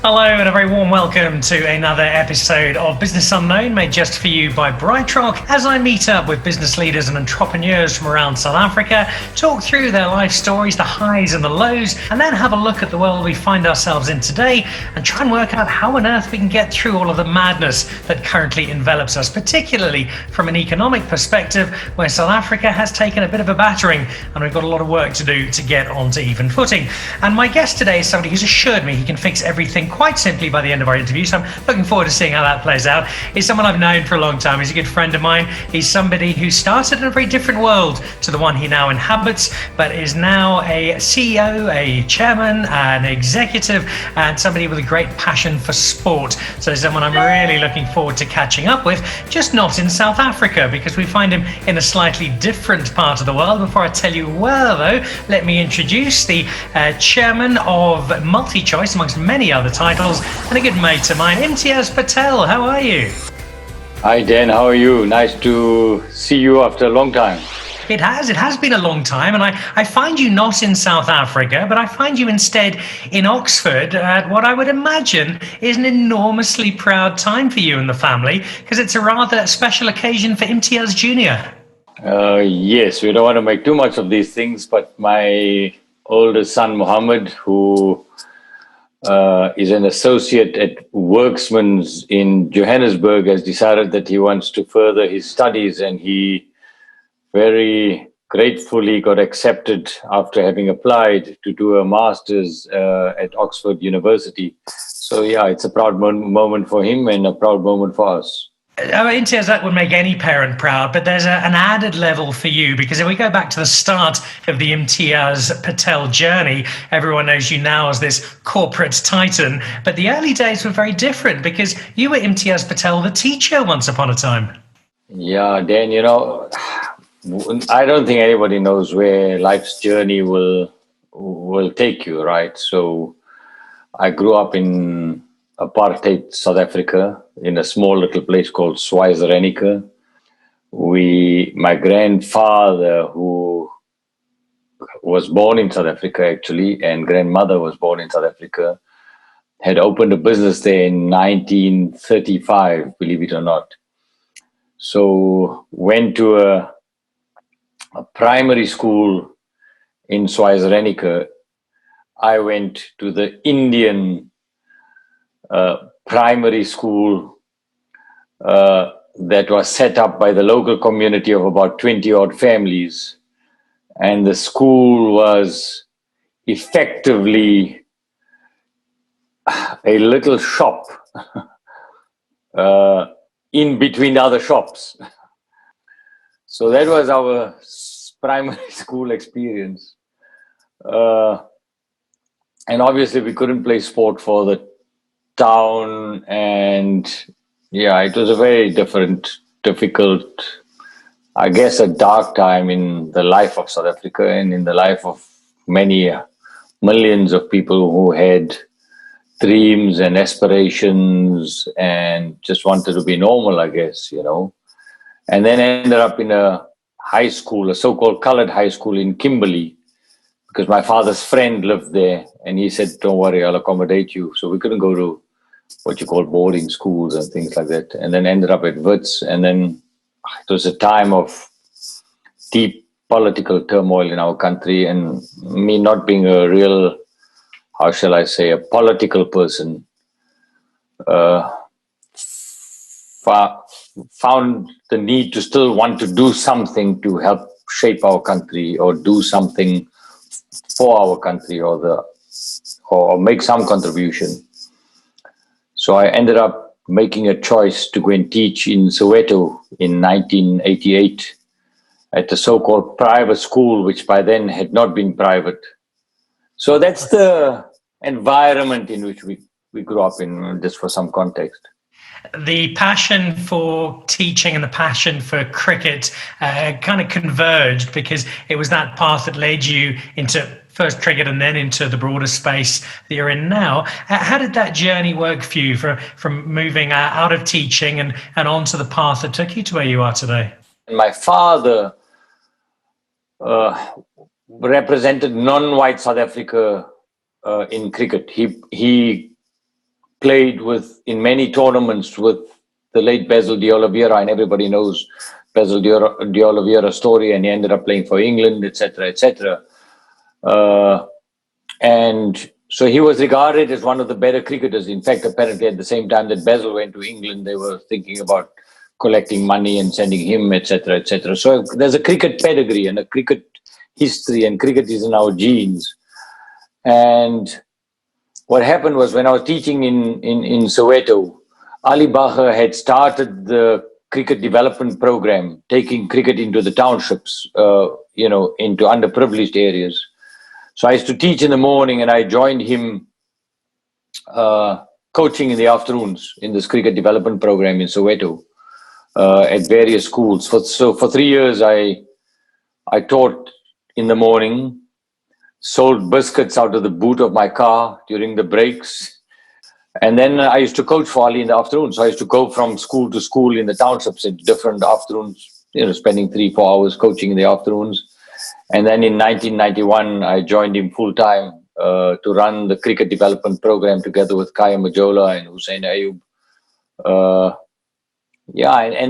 Hello and a very warm welcome to another episode of Business Unknown, made just for you by BrightRock, as I meet up with business leaders and entrepreneurs from around South Africa, talk through their life stories, the highs and the lows, and then have a look at the world we find ourselves in today and try and work out how on earth we can get through all of the madness that currently envelops us, particularly from an economic perspective, where South Africa has taken a bit of a battering and we've got a lot of work to do to get onto even footing. And my guest today is somebody who's assured me he can fix everything quite simply by the end of our interview, so I'm looking forward to seeing how that plays out. He's someone I've known for a long time. He's a good friend of mine. He's somebody who started in a very different world to the one he now inhabits, but is now a CEO, a chairman, an executive, and somebody with a great passion for sport. So someone I'm really looking forward to catching up with, just not in South Africa, because we find him in a slightly different part of the world. Before I tell you where, though, let me introduce the chairman of MultiChoice, amongst many other titles, and a good mate of mine, Imtiaz Patel. How are you? Hi Dan, how are you? Nice to see you after a long time. It has been a long time, and I find you not in South Africa, but I find you instead in Oxford at what I would imagine is an enormously proud time for you and the family, because it's a rather special occasion for Imtiaz Jr. Yes, we don't want to make too much of these things, but my oldest son, Mohammed, who is an associate at Worksman's in Johannesburg, has decided that he wants to further his studies, and he very gratefully got accepted after having applied to do a master's at Oxford University. So yeah, it's a proud moment for him and a proud moment for us. Imtiaz, that would make any parent proud, but there's an added level for you, because if we go back to the start of the Imtiaz Patel journey, everyone knows you now as this corporate titan, but the early days were very different because you were Imtiaz Patel, the teacher, once upon a time. Yeah, Dan, I don't think anybody knows where life's journey will take you, right? So I grew up in apartheid South Africa, in a small little place called Zwaziland. My grandfather, who was born in South Africa actually, and grandmother was born in South Africa, had opened a business there in 1935, believe it or not. So went to a primary school in Zwaziland. I went to the Indian primary school that was set up by the local community of about 20 odd families. And the school was effectively a little shop in between other shops. So that was our primary school experience. And obviously we couldn't play sport for the town, and yeah, it was a very difficult, I guess, a dark time in the life of South Africa and in the life of many millions of people who had dreams and aspirations and just wanted to be normal, I guess, and then ended up in a high school, a so-called colored high school in Kimberley, because my father's friend lived there, and he said, don't worry, I'll accommodate you. So we couldn't go to what you call boarding schools and things like that, and then ended up at Wits. And then it was a time of deep political turmoil in our country, and me not being a real, how shall I say, a political person, found the need to still want to do something to help shape our country, or do something for our country, or make some contribution. So I ended up making a choice to go and teach in Soweto in 1988 at the so-called private school, which by then had not been private. So that's the environment in which we grew up in, just for some context. The passion for teaching and the passion for cricket kind of converged, because it was that path that led you into first cricket and then into the broader space that you're in now. How did that journey work for you, from moving out of teaching and onto the path that took you to where you are today? My father represented non-white South Africa in cricket. He played in many tournaments with the late Basil de Oliveira, and everybody knows Basil de Oliveira's story, and he ended up playing for England, etc., etc. And so he was regarded as one of the better cricketers. In fact, apparently at the same time that Basil went to England, they were thinking about collecting money and sending him, etc., etc. So there's a cricket pedigree and a cricket history, and cricket is in our genes. And what happened was, when I was teaching in Soweto, Ali Bacher had started the cricket development program, taking cricket into the townships, into underprivileged areas. So I used to teach in the morning, and I joined him coaching in the afternoons in this cricket development program in Soweto at various schools. For 3 years, I taught in the morning, sold biscuits out of the boot of my car during the breaks. And then I used to coach for Ali in the afternoon. So I used to go from school to school in the townships in different afternoons, spending 3-4 hours coaching in the afternoons. And then in 1991, I joined him full time to run the cricket development program together with Kaya Majola and Hussein Ayub. And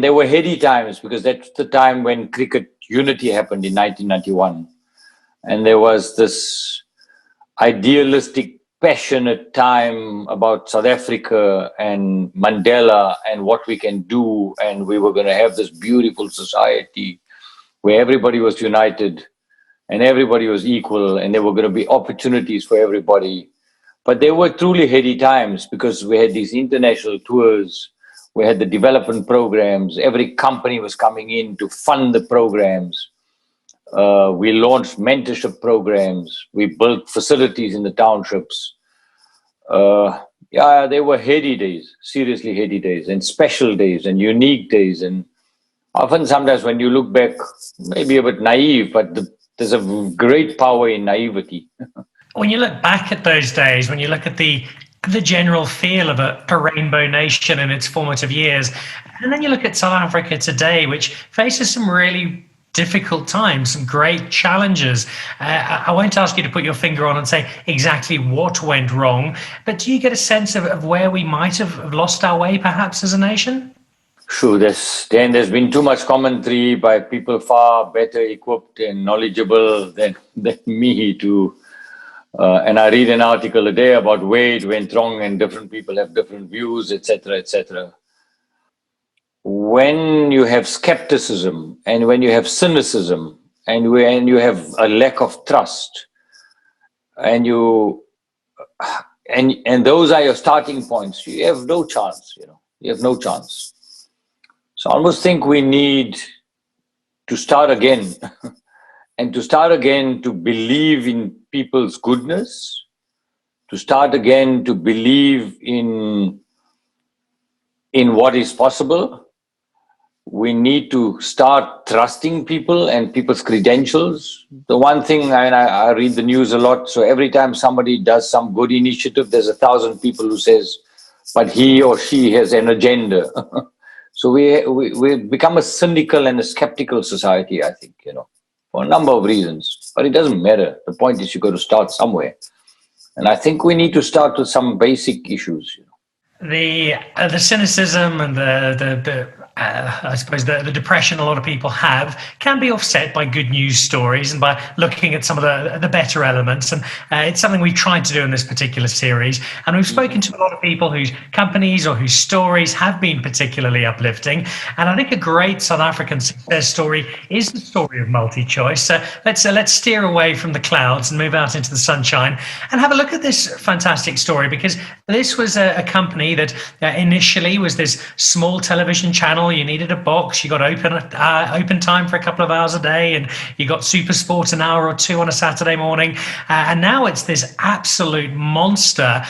there were heady times, because that's the time when cricket unity happened in 1991. And there was this idealistic, passionate time about South Africa and Mandela and what we can do. And we were going to have this beautiful society where everybody was united and everybody was equal, and there were going to be opportunities for everybody. But there were truly heady times, because we had these international tours, we had the development programs, every company was coming in to fund the programs. We launched mentorship programs, we built facilities in the townships. They were heady days, seriously heady days, and special days and unique days. And often, sometimes when you look back, maybe a bit naive, but there's a great power in naivety. When you look back at those days, when you look at the general feel of a rainbow nation in its formative years, and then you look at South Africa today, which faces some really difficult times, some great challenges. I won't ask you to put your finger on and say exactly what went wrong, but do you get a sense of where we might have lost our way, perhaps, as a nation? Sure, there's been too much commentary by people far better equipped and knowledgeable than me to. And I read an article a day about where it went wrong, and different people have different views, etc., etc. When you have skepticism, and when you have cynicism, and when you have a lack of trust, and those are your starting points, you have no chance. You have no chance. So I almost think we need to start again, and to start again to believe in people's goodness, to start again to believe in what is possible. We need to start trusting people and people's credentials. The one thing, and I read the news a lot, so every time somebody does some good initiative, there's 1,000 people who says, but he or she has an agenda. So we become a cynical and a skeptical society, I think, for a number of reasons. But it doesn't matter. The point is, you've got to start somewhere. And I think we need to start with some basic issues. The cynicism and I suppose the depression a lot of people have can be offset by good news stories and by looking at some of the better elements. And it's something we've tried to do in this particular series. And we've spoken to a lot of people whose companies or whose stories have been particularly uplifting. And I think a great South African success story is the story of MultiChoice. Let's steer away from the clouds and move out into the sunshine and have a look at this fantastic story, because this was a company that initially was this small television channel. You needed a box, you got open time for a couple of hours a day, and you got Super Sport an hour or two on a Saturday morning, and now it's this absolute monster.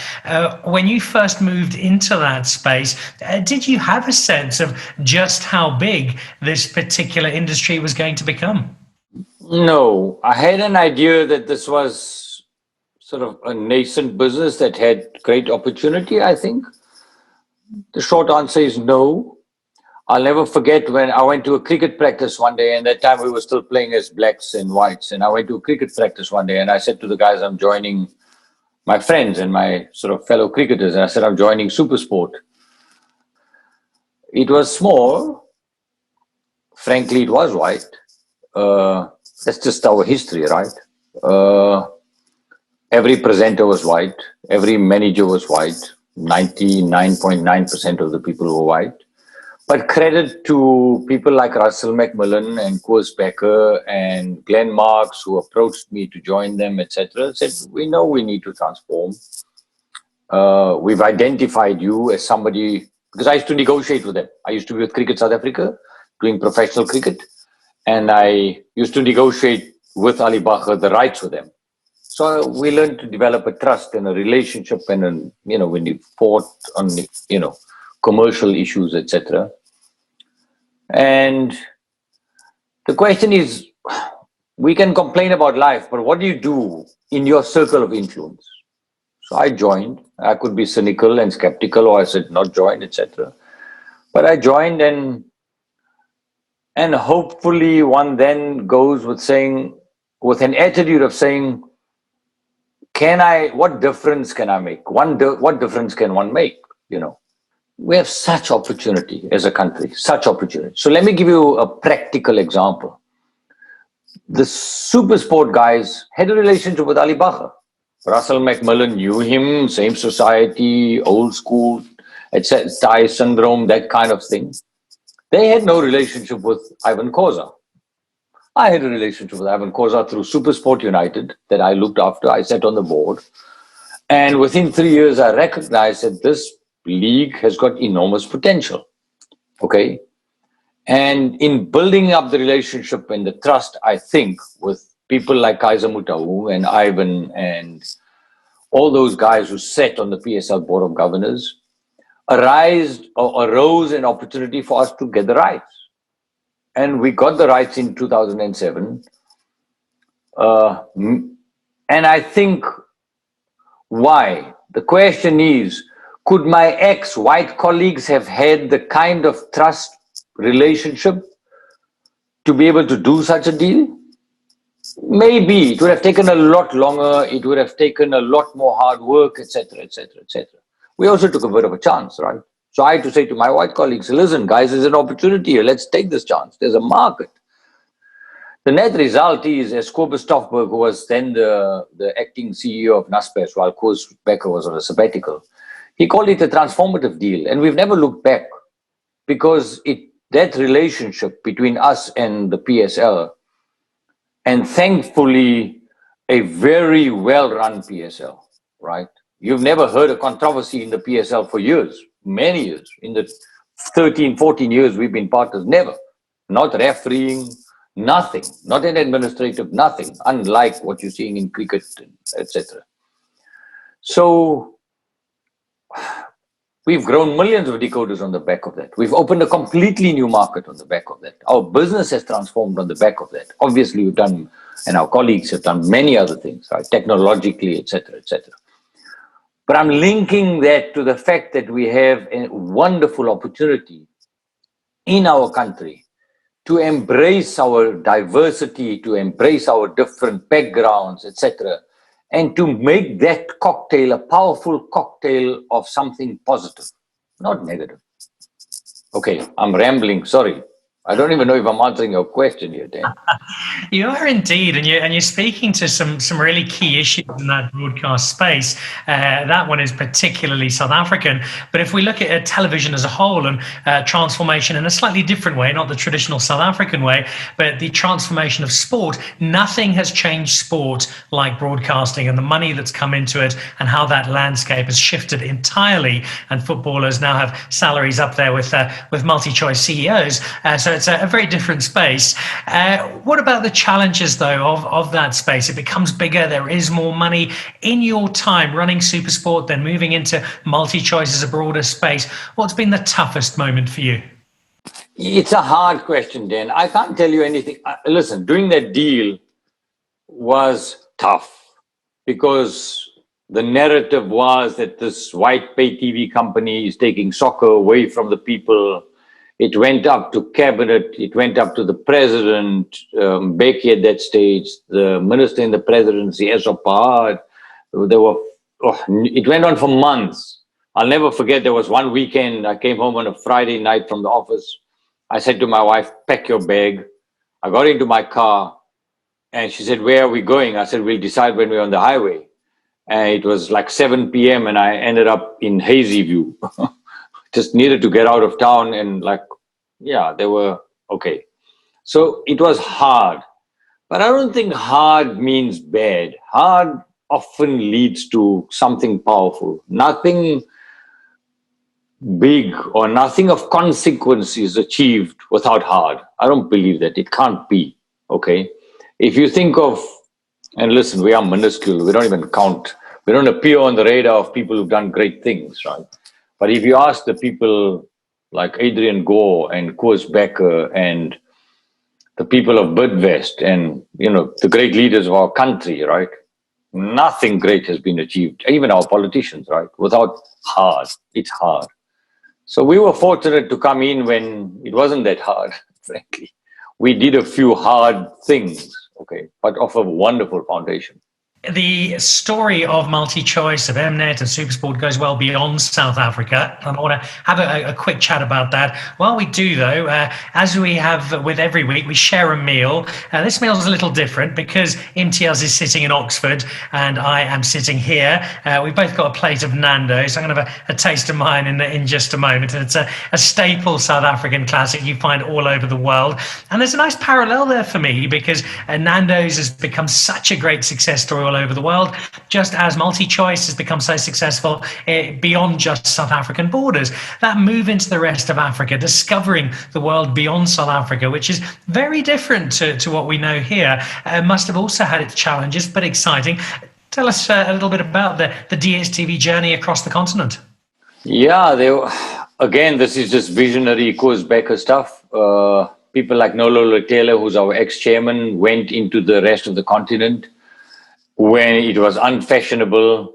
When you first moved into that space, did you have a sense of just how big this particular industry was going to become? No, I had an idea that this was sort of a nascent business that had great opportunity, I think. The short answer is no. I'll never forget when I went to a cricket practice one day, and that time we were still playing as blacks and whites. And I went to a cricket practice one day, and I said to the guys, I'm joining my friends and my sort of fellow cricketers, and I said, I'm joining Supersport. It was small. Frankly, it was white. That's just our history, right? Every presenter was white. Every manager was white. 99.9% of the people were white. But credit to people like Russell McMillan and Koos Becker and Glenn Marks, who approached me to join them, etc., said, we know we need to transform. We've identified you as somebody, because I used to negotiate with them. I used to be with Cricket South Africa, doing professional cricket, and I used to negotiate with Ali Bakr the rights for them. So we learned to develop a trust and a relationship, and when we fought on commercial issues, etc. And the question is, we can complain about life, but what do you do in your circle of influence? So I joined. I could be cynical and skeptical, or I said not join, etc. But I joined, and hopefully one then goes with an attitude of saying, what difference can I make? What difference can one make? We have such opportunity as a country, such opportunity. So let me give you a practical example. The Supersport guys had a relationship with Ali Bakr. Russell McMillan knew him, same society, old school, etc., Thai syndrome, that kind of thing. They had no relationship with Ivan Khoza. I had a relationship with Ivan Khoza through Supersport United that I looked after. I sat on the board. And within 3 years, I recognized that this league has got enormous potential. Okay. And in building up the relationship and the trust, I think, with people like Kaiser Mutawu and Ivan and all those guys who sat on the PSL Board of Governors, arose an opportunity for us to get the rights. And we got the rights in 2007. And I think why? The question is, could my ex-white colleagues have had the kind of trust relationship to be able to do such a deal? Maybe. It would have taken a lot longer. It would have taken a lot more hard work, etc., etc., etc. We also took a bit of a chance, right? So I had to say to my white colleagues, listen, guys, there's an opportunity here. Let's take this chance. There's a market. The net result is, as Kobus Stoffberg, who was then the acting CEO of Naspers, while Koos Becker was on a sabbatical, he called it a transformative deal. And we've never looked back, because that relationship between us and the PSL, and thankfully a very well-run PSL, right? You've never heard a controversy in the PSL for years, many years. In the 13, 14 years we've been partners, never. Not refereeing, nothing. Not an administrative, nothing. Unlike what you're seeing in cricket, etc. So we've grown millions of decoders on the back of that. We've opened a completely new market on the back of that. Our business has transformed on the back of that. Obviously, we've done, and our colleagues have done many other things, right? Technologically, etc., etc. But I'm linking that to the fact that we have a wonderful opportunity in our country to embrace our diversity, to embrace our different backgrounds, etc., and to make that cocktail a powerful cocktail of something positive, not negative. Okay, I'm rambling, sorry. I don't even know if I'm answering your question here, Dan. You are indeed, and you're speaking to some really key issues in that broadcast space. That one is particularly South African. But if we look at television as a whole and transformation in a slightly different way, not the traditional South African way, but the transformation of sport, nothing has changed sport like broadcasting and the money that's come into it and how that landscape has shifted entirely. And footballers now have salaries up there with MultiChoice CEOs. So it's a very different space. What about the challenges, though, of that space? It becomes bigger. There is more money. In your time running Supersport, then moving into MultiChoice as a broader space, what's been the toughest moment for you? It's a hard question, Dan. I can't tell you anything. Listen, doing that deal was tough because the narrative was that this white pay TV company is taking soccer away from the people. It went up to cabinet. It went up to the president, Becky at that stage, the minister in the presidency, Esop Pahad. There were it went on for months. I'll never forget, there was one weekend, I came home on a Friday night from the office. I said to my wife, pack your bag. I got into my car and she said, where are we going? I said, we'll decide when we're on the highway. And it was like 7 p.m. and I ended up in Hazy View. Just needed to get out of town and they were okay. So it was hard. But I don't think hard means bad. Hard often leads to something powerful. Nothing big or nothing of consequence is achieved without hard. I don't believe that. It can't be. Okay. If you think of, and listen, we are minuscule. We don't even count. We don't appear on the radar of people who've done great things, right? But if you ask the people like Adrian Gore and Koos Becker and the people of Bidvest and, the great leaders of our country, right? Nothing great has been achieved, even our politicians, right? Without hard. It's hard. So we were fortunate to come in when it wasn't that hard, frankly. We did a few hard things, okay, but of a wonderful foundation. The story of MultiChoice, of Mnet and Supersport goes well beyond South Africa. And I want to have a quick chat about that. While we do, though, as we have with every week, we share a meal. This meal is a little different because Imtiaz is sitting in Oxford and I am sitting here. We've both got a plate of Nando's. I'm going to have a taste of mine in just a moment. And it's a staple South African classic you find all over the world. And there's a nice parallel there for me because Nando's has become such a great success story all over the world, just as MultiChoice has become so successful beyond just South African borders. That move into the rest of Africa, discovering the world beyond South Africa, which is very different to what we know here, must have also had its challenges, but exciting. Tell us a little bit about the DSTV journey across the continent. Yeah, again, this is just visionary Koos Becker stuff. People like Nolo Taylor, who's our ex-chairman, went into the rest of the continent when it was unfashionable,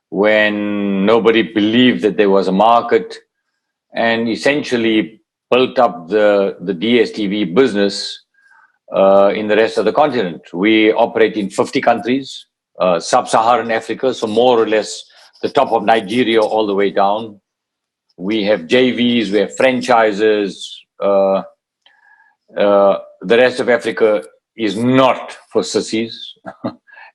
when nobody believed that there was a market, and essentially built up the DSTV business in the rest of the continent. We operate in 50 countries, sub-Saharan Africa, so more or less the top of Nigeria all the way down. We have JVs, we have franchises. The rest of Africa is not for sissies.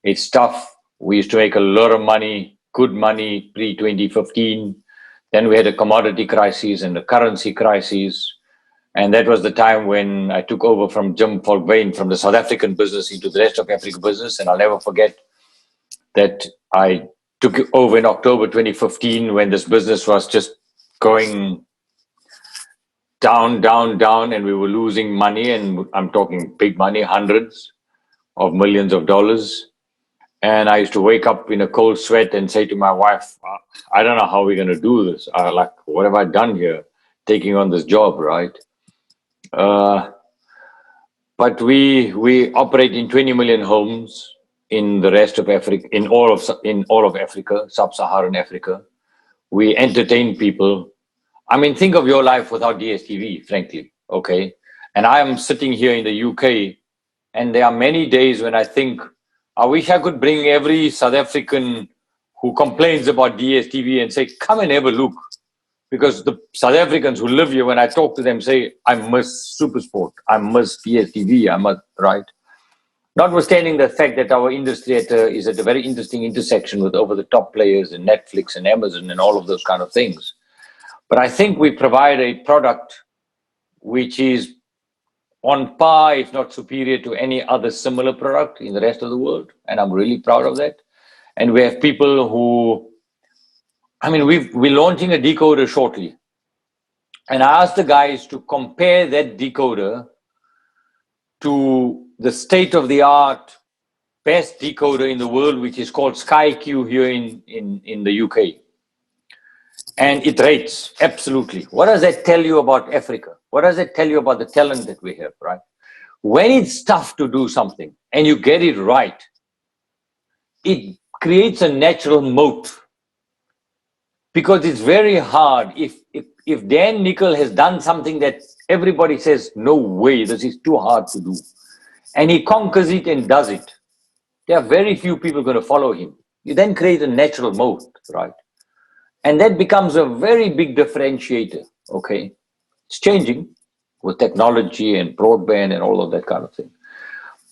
It's tough. We used to make a lot of money, good money, pre-2015. Then we had a commodity crisis and a currency crisis. And that was the time when I took over from Jim Volkwein from the South African business into the rest of Africa business. And I'll never forget that I took it over in October 2015 when this business was just going down, and we were losing money. And I'm talking big money, hundreds of millions of dollars. And I used to wake up in a cold sweat and say to my wife, I don't know how we're going to do this. What have I done here, taking on this job, right? But we operate in 20 million homes in the rest of Africa, in all of Africa, sub-Saharan Africa. We entertain people. I mean, think of your life without DSTV, frankly, okay? And I am sitting here in the UK, and there are many days when I think, I wish I could bring every South African who complains about DSTV and say, come and have a look. Because the South Africans who live here, when I talk to them, say, I miss Supersport, I miss DSTV, right? Notwithstanding the fact that our industry is at a very interesting intersection with over-the-top players and Netflix and Amazon and all of those kind of things. But I think we provide a product which is on par, if not superior, to any other similar product in the rest of the world. And I'm really proud of that. And we have people who, we're launching a decoder shortly. And I asked the guys to compare that decoder to the state-of-the-art best decoder in the world, which is called SkyQ here in the UK. And it rates, absolutely. What does that tell you about Africa? What does it tell you about the talent that we have, right? When it's tough to do something and you get it right, it creates a natural moat. Because it's very hard. If Dan Nicol has done something that everybody says, no way, this is too hard to do, and he conquers it and does it, there are very few people going to follow him. You then create a natural moat, right? And that becomes a very big differentiator, okay? It's changing with technology and broadband and all of that kind of thing.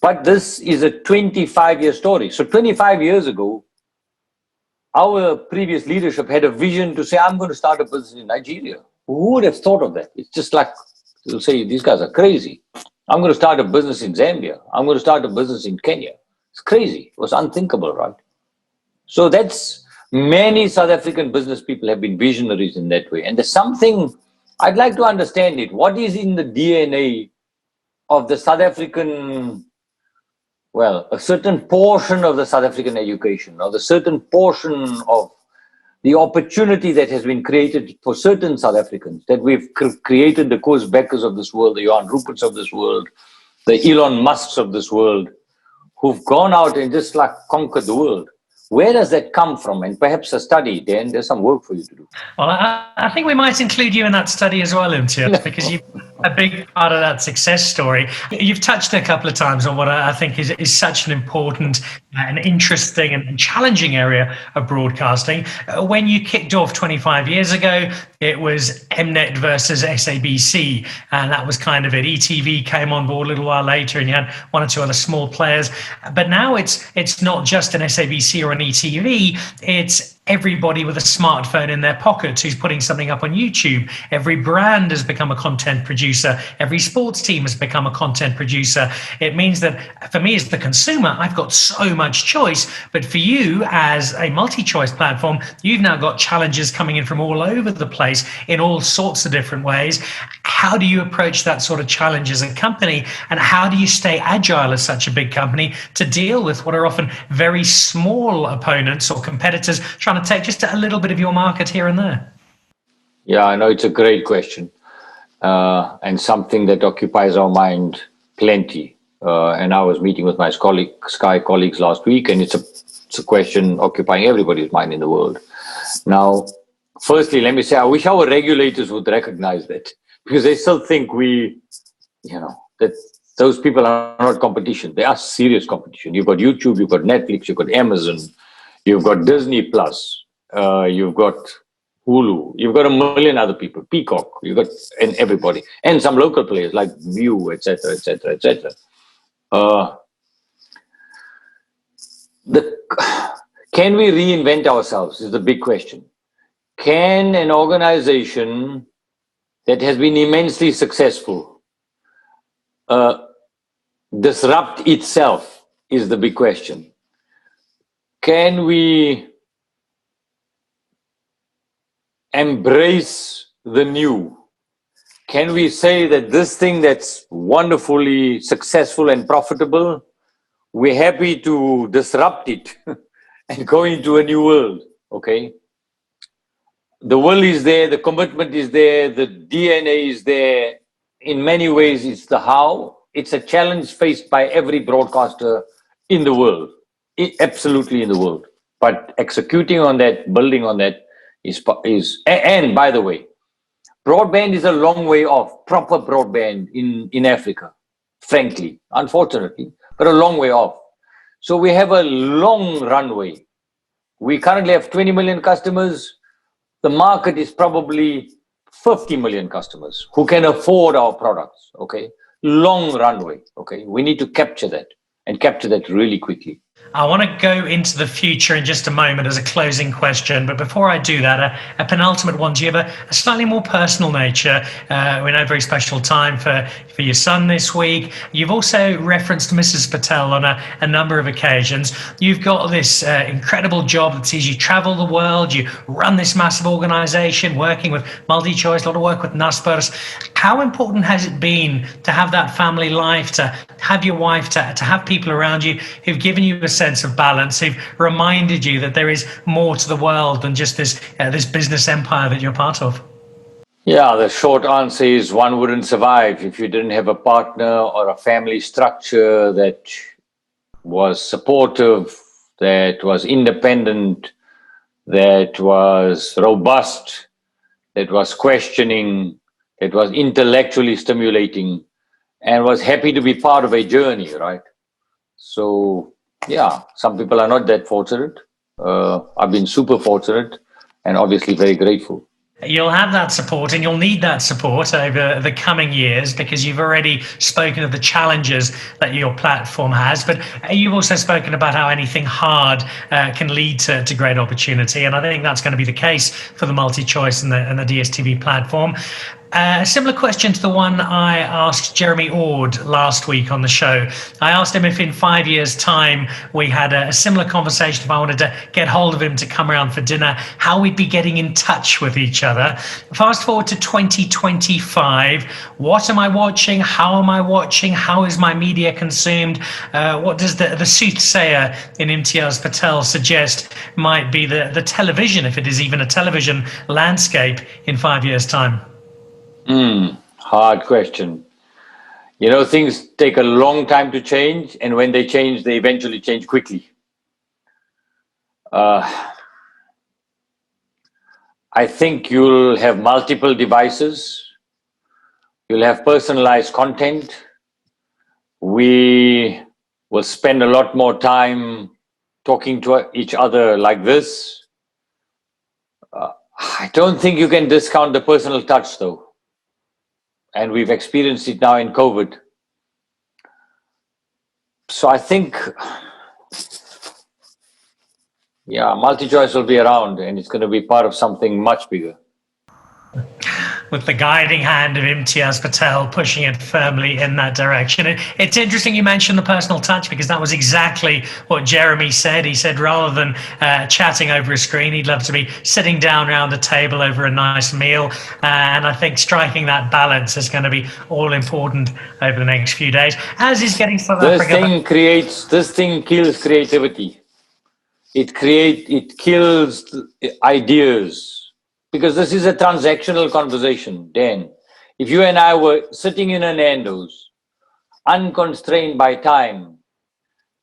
But this is a 25-year story. So 25 years ago, our previous leadership had a vision to say, I'm going to start a business in Nigeria. Who would have thought of that? It's just like, you'll say, these guys are crazy. I'm going to start a business in Zambia. I'm going to start a business in Kenya. It's crazy. It was unthinkable, right? So that's, many South African business people have been visionaries in that way. And there's something, I'd like to understand it. What is in the DNA of the South African, well, a certain portion of the South African education, or the certain portion of the opportunity that has been created for certain South Africans, that we've created the Koos Beckers of this world, the Johan Ruperts of this world, the Elon Musks of this world, who've gone out and just like conquered the world. Where does that come from? And perhaps a study, Dan, there's some work for you to do. Well, I think we might include you in that study as well, Imtiaz, because you're a big part of that success story. You've touched a couple of times on what I think is such an important and interesting and challenging area of broadcasting. When you kicked off 25 years ago, it was Mnet versus SABC, and that was kind of it. ETV came on board a little while later, and you had one or two other small players. But now it's not just an SABC or an ETV, it's everybody with a smartphone in their pocket who's putting something up on YouTube. Every brand has become a content producer. Every sports team has become a content producer. It means that for me as the consumer, I've got so much choice. But for you as a multi-choice platform, you've now got challenges coming in from all over the place in all sorts of different ways. How do you approach that sort of challenge as a company? And how do you stay agile as such a big company to deal with what are often very small opponents or competitors trying to take just a little bit of your market here and there? Yeah, I know it's a great question, and something that occupies our mind plenty. And I was meeting with my Sky colleagues last week, and it's a question occupying everybody's mind in the world. Now, firstly, let me say, I wish our regulators would recognize that, because they still think that those people are not competition. They are serious competition. You've got YouTube, you've got Netflix, you've got Amazon, you've got Disney Plus, you've got Hulu, you've got a million other people, Peacock, you've got, and everybody, and some local players like View, etc., etc., etc. Can we reinvent ourselves is the big question. Can an organization that has been immensely successful disrupt itself is the big question. Can we embrace the new? Can we say that this thing that's wonderfully successful and profitable, we're happy to disrupt it and go into a new world, okay? The will is there, the commitment is there, the DNA is there. In many ways, it's the how. It's a challenge faced by every broadcaster in the world, absolutely in the world. But executing on that, building on that is, and by the way, broadband is a long way off, proper broadband in Africa, frankly, unfortunately, but a long way off. So we have a long runway. We currently have 20 million customers. The market is probably 50 million customers who can afford our products, okay? Long runway, okay? We need to capture that and capture that really quickly. I want to go into the future in just a moment as a closing question, but before I do that, a penultimate one. Do you have a slightly more personal nature? We know a very special time for your son this week. You've also referenced Mrs. Patel on a number of occasions. You've got this incredible job that sees you travel the world. You run this massive organization, working with MultiChoice, a lot of work with Naspers. How important has it been to have that family life, to have your wife, to have people around you who've given you a sense of balance, who've reminded you that there is more to the world than just this business empire that you're part of? Yeah, the short answer is one wouldn't survive if you didn't have a partner or a family structure that was supportive, that was independent, that was robust, that was questioning, that was intellectually stimulating, and was happy to be part of a journey, right? So, yeah, some people are not that fortunate. I've been super fortunate and obviously very grateful. You'll have that support and you'll need that support over the coming years because you've already spoken of the challenges that your platform has, but you've also spoken about how anything hard can lead to great opportunity. And I think that's going to be the case for the MultiChoice and the DSTV platform. A similar question to the one I asked Jeremy Ord last week on the show. I asked him if in 5 years' time we had a similar conversation, if I wanted to get hold of him to come around for dinner, how we'd be getting in touch with each other. Fast forward to 2025. What am I watching? How am I watching? How is my media consumed? What does the soothsayer in Imtiaz Patel suggest might be the television, if it is even a television landscape in 5 years' time? Hard question. You know, things take a long time to change, and when they change, they eventually change quickly. I think you'll have multiple devices. You'll have personalized content. We will spend a lot more time talking to each other like this. I don't think you can discount the personal touch, though. And we've experienced it now in COVID. So I think, MultiChoice will be around and it's going to be part of something much bigger. With the guiding hand of Imtiaz Patel pushing it firmly in that direction. It's interesting you mentioned the personal touch because that was exactly what Jeremy said. He said rather than chatting over a screen, he'd love to be sitting down around a table over a nice meal. And I think striking that balance is going to be all important over the next few days, as is getting South Africa. This thing kills creativity. It kills ideas. Because this is a transactional conversation, Dan. If you and I were sitting in a Nando's, unconstrained by time,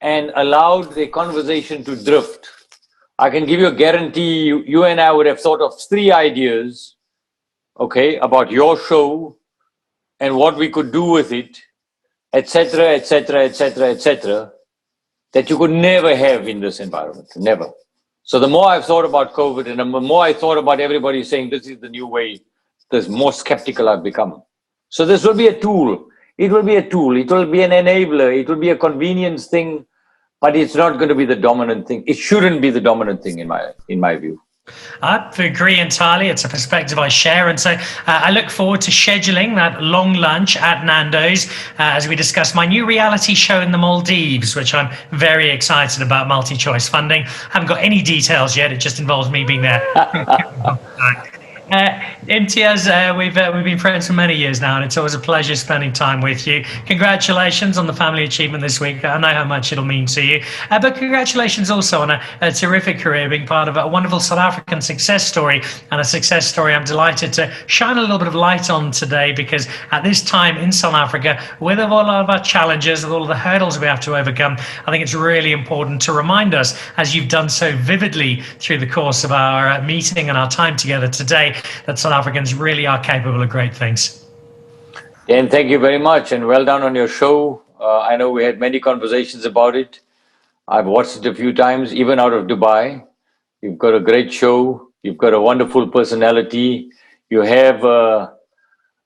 and allowed the conversation to drift, I can give you a guarantee you and I would have thought of 3 ideas, okay, about your show and what we could do with it, etc., etc., etc., etc., that you could never have in this environment, never. So the more I've thought about COVID and the more I thought about everybody saying this is the new way, the more skeptical I've become. So this will be a tool. It will be a tool. It will be an enabler. It will be a convenience thing, but it's not going to be the dominant thing. It shouldn't be the dominant thing in my view. I agree entirely. It's a perspective I share. And so I look forward to scheduling that long lunch at Nando's as we discuss my new reality show in the Maldives, which I'm very excited about, MultiChoice funding. Haven't got any details yet. It just involves me being there. Imtiaz, we've been friends for many years now, and it's always a pleasure spending time with you. Congratulations on the family achievement this week. I know how much it'll mean to you. But congratulations also on a terrific career, being part of a wonderful South African success story, and a success story I'm delighted to shine a little bit of light on today, because at this time in South Africa, with all of our challenges, with all of the hurdles we have to overcome, I think it's really important to remind us, as you've done so vividly through the course of our meeting and our time together today, that South Africans really are capable of great things. Dan, thank you very much, and well done on your show. I know we had many conversations about it. I've watched it a few times, even out of Dubai. You've got a great show. You've got a wonderful personality. You have a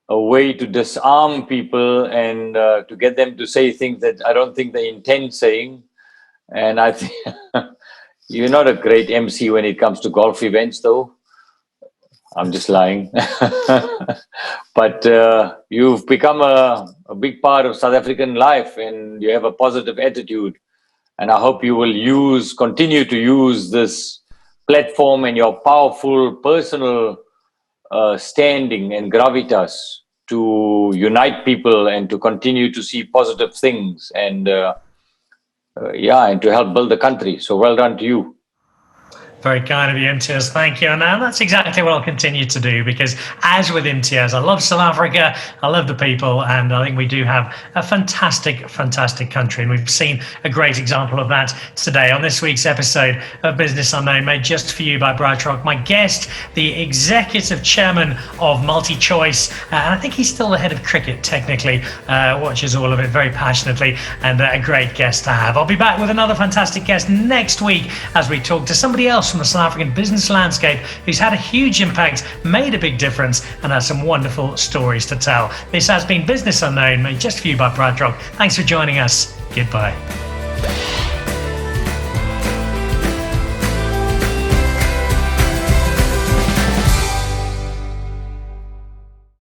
way to disarm people and to get them to say things that I don't think they intend saying. And I think you're not a great MC when it comes to golf events, though. I'm just lying. But you've become a big part of South African life, and you have a positive attitude. And I hope you will continue to use this platform and your powerful personal standing and gravitas to unite people and to continue to see positive things and and to help build the country. So well done to you. Very kind of you, Imtiaz. Thank you. And that's exactly what I'll continue to do, because as with Imtiaz, I love South Africa, I love the people, and I think we do have a fantastic, fantastic country. And we've seen a great example of that today on this week's episode of Business Unknown, made just for you by BrightRock. My guest, the executive chairman of MultiChoice, and I think he's still the head of cricket, technically, watches all of it very passionately, and a great guest to have. I'll be back with another fantastic guest next week as we talk to somebody else from the South African business landscape who's had a huge impact, made a big difference, and has some wonderful stories to tell. This has been Business Unknown, made just for you by BrightRock. Thanks for joining us. Goodbye.